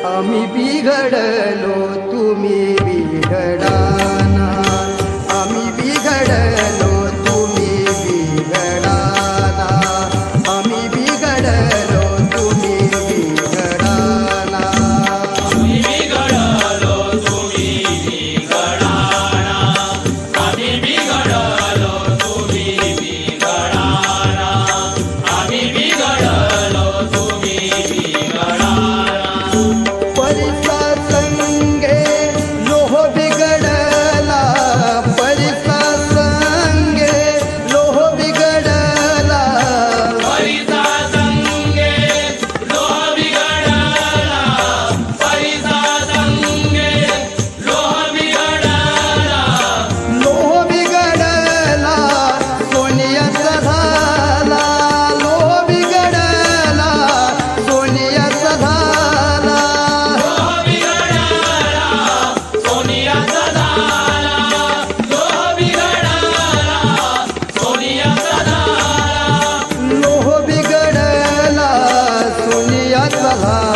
आम्ही बिघडलो तुम्ही बिघडाना, आम्ही बिघडलो तुम्ही बिघडाना, आम्ही बिघडलो तुम्ही बिघडाना, आम्ही बिघडलो तुम्ही बिघडाना, आम्ही बिघडलो तुम्ही बिघडाना, आम्ही बिघडलो तुम्ही बिघडाना. परिसा संगे लोह बिघडला, परिसा संगे लोह बिघडला, परिसा संगे लोह बिघडला, परिसा संगे लोह बिघडला, लोह बिघडला सोनियाचा झाला, लोह बिघडला सोनियाचा झाला, लोह बिघडला सोनियाचा झाला, लोह बिघडला सोनियाचा झाला. लोह बिघडला सोनियाचा झाला.